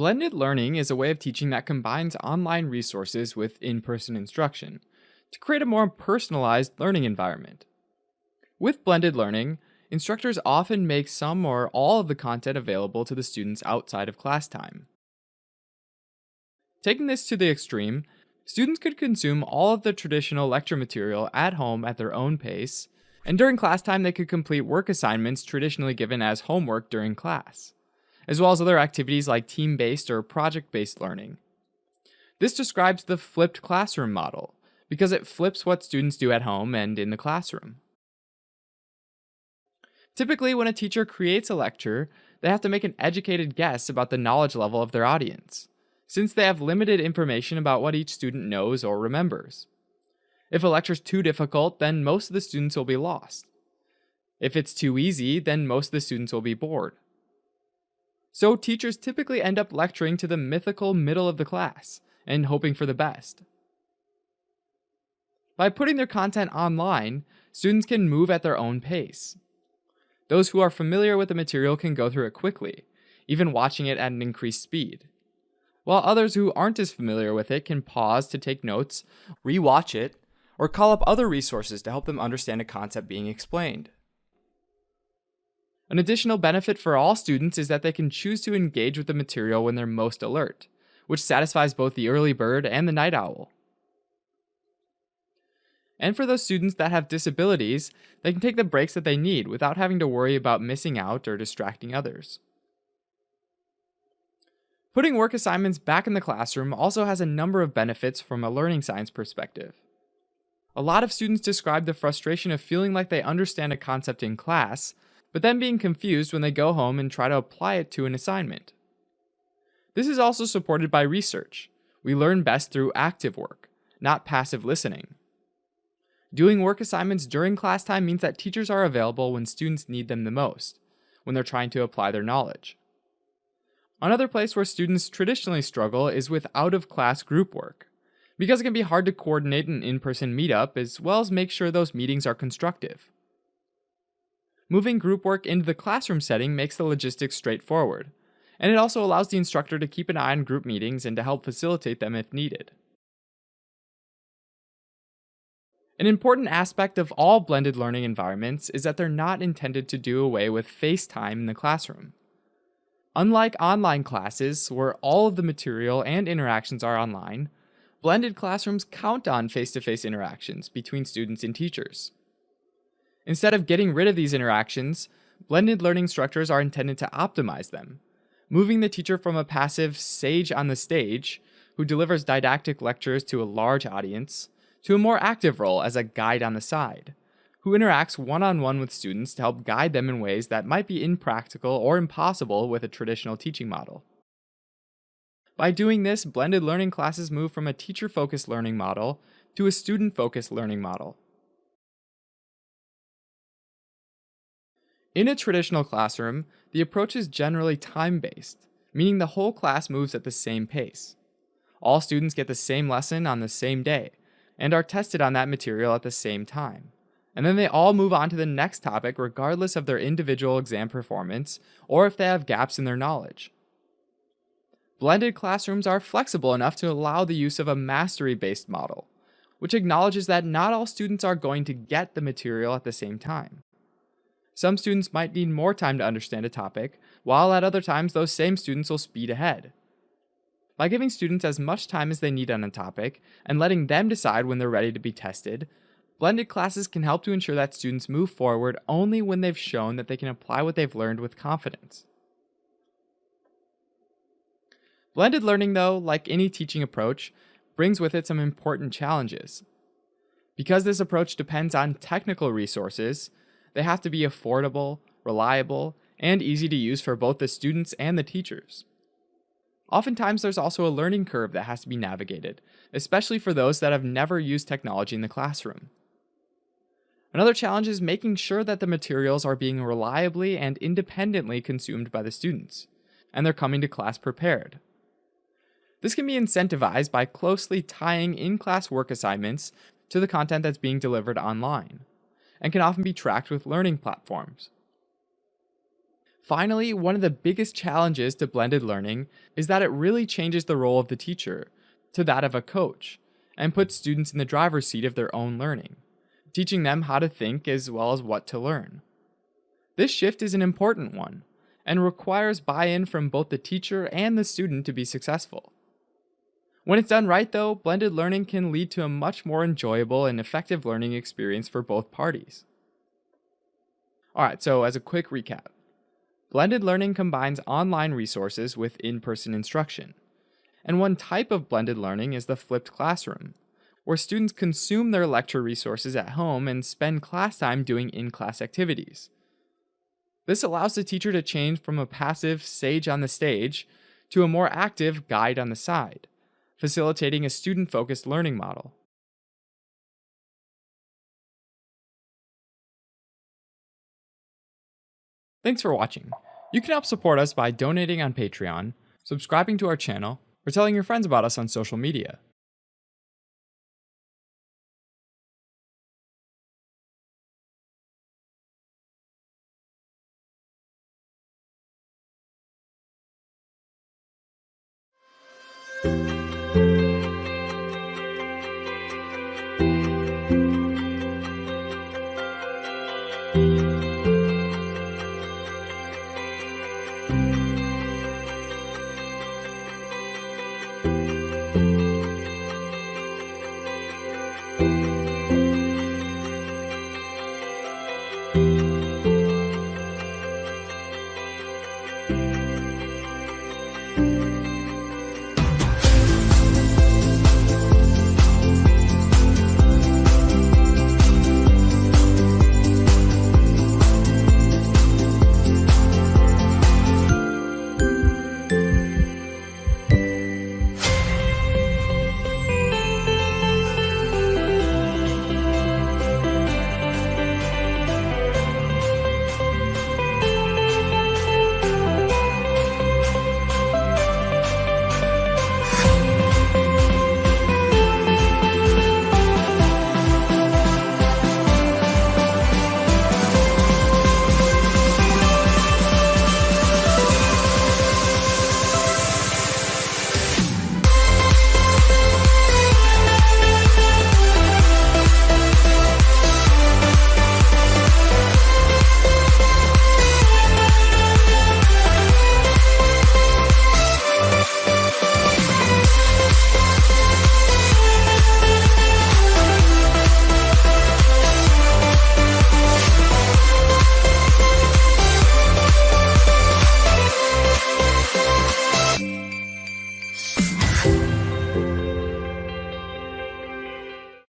Blended learning is a way of teaching that combines online resources with in person instruction to create a more personalized learning environment. With blended learning, instructors often make some or all of the content available to the students outside of class time. Taking this to the extreme, students could consume all of the traditional lecture material at home at their own pace, and during class time they could complete work assignments traditionally given as homework during class, as well as other activities like team-based or project-based learning. This describes the flipped classroom model, because it flips what students do at home and in the classroom. Typically, when a teacher creates a lecture, they have to make an educated guess about the knowledge level of their audience, since they have limited information about what each student knows or remembers. If a lecture is too difficult, then most of the students will be lost. If it's too easy, then most of the students will be bored. So teachers typically end up lecturing to the mythical middle of the class and hoping for the best. By putting their content online, students can move at their own pace. Those who are familiar with the material can go through it quickly, even watching it at an increased speed, while others who aren't as familiar with it can pause to take notes, re-watch it, or call up other resources to help them understand a concept being explained. An additional benefit for all students is that they can choose to engage with the material when they're most alert, which satisfies both the early bird and the night owl. And for those students that have disabilities, they can take the breaks that they need without having to worry about missing out or distracting others. Putting work assignments back in the classroom also has a number of benefits from a learning science perspective. A lot of students describe the frustration of feeling like they understand a concept in class, but then being confused when they go home and try to apply it to an assignment. This is also supported by research. We learn best through active work, not passive listening. Doing work assignments during class time means that teachers are available when students need them the most, when they're trying to apply their knowledge. Another place where students traditionally struggle is with out-of-class group work, because it can be hard to coordinate an in-person meetup as well as make sure those meetings are constructive. Moving group work into the classroom setting makes the logistics straightforward, and it also allows the instructor to keep an eye on group meetings and to help facilitate them if needed. An important aspect of all blended learning environments is that they're not intended to do away with face time in the classroom. Unlike online classes, where all of the material and interactions are online, blended classrooms count on face-to-face interactions between students and teachers. Instead of getting rid of these interactions, blended learning structures are intended to optimize them, moving the teacher from a passive sage on the stage, who delivers didactic lectures to a large audience, to a more active role as a guide on the side, who interacts one-on-one with students to help guide them in ways that might be impractical or impossible with a traditional teaching model. By doing this, blended learning classes move from a teacher-focused learning model to a student-focused learning model. In a traditional classroom, the approach is generally time-based, meaning the whole class moves at the same pace. All students get the same lesson on the same day, and are tested on that material at the same time. And then they all move on to the next topic regardless of their individual exam performance or if they have gaps in their knowledge. Blended classrooms are flexible enough to allow the use of a mastery-based model, which acknowledges that not all students are going to get the material at the same time. Some students might need more time to understand a topic, while at other times those same students will speed ahead. By giving students as much time as they need on a topic and letting them decide when they're ready to be tested, blended classes can help to ensure that students move forward only when they've shown that they can apply what they've learned with confidence. Blended learning, though, like any teaching approach, brings with it some important challenges. Because this approach depends on technical resources, they have to be affordable, reliable, and easy to use for both the students and the teachers. Oftentimes, there's also a learning curve that has to be navigated, especially for those that have never used technology in the classroom. Another challenge is making sure that the materials are being reliably and independently consumed by the students, and they're coming to class prepared. This can be incentivized by closely tying in-class work assignments to the content that's being delivered online, and can often be tracked with learning platforms. Finally, one of the biggest challenges to blended learning is that it really changes the role of the teacher to that of a coach and puts students in the driver's seat of their own learning, teaching them how to think as well as what to learn. This shift is an important one and requires buy-in from both the teacher and the student to be successful. When it's done right, though, blended learning can lead to a much more enjoyable and effective learning experience for both parties. Alright, so as a quick recap, blended learning combines online resources with in-person instruction. And one type of blended learning is the flipped classroom, where students consume their lecture resources at home and spend class time doing in-class activities. This allows the teacher to change from a passive sage on the stage to a more active guide on the side, facilitating a student-focused learning model. Thanks for watching. You can help support us by donating on Patreon, subscribing to our channel, or telling your friends about us on social media.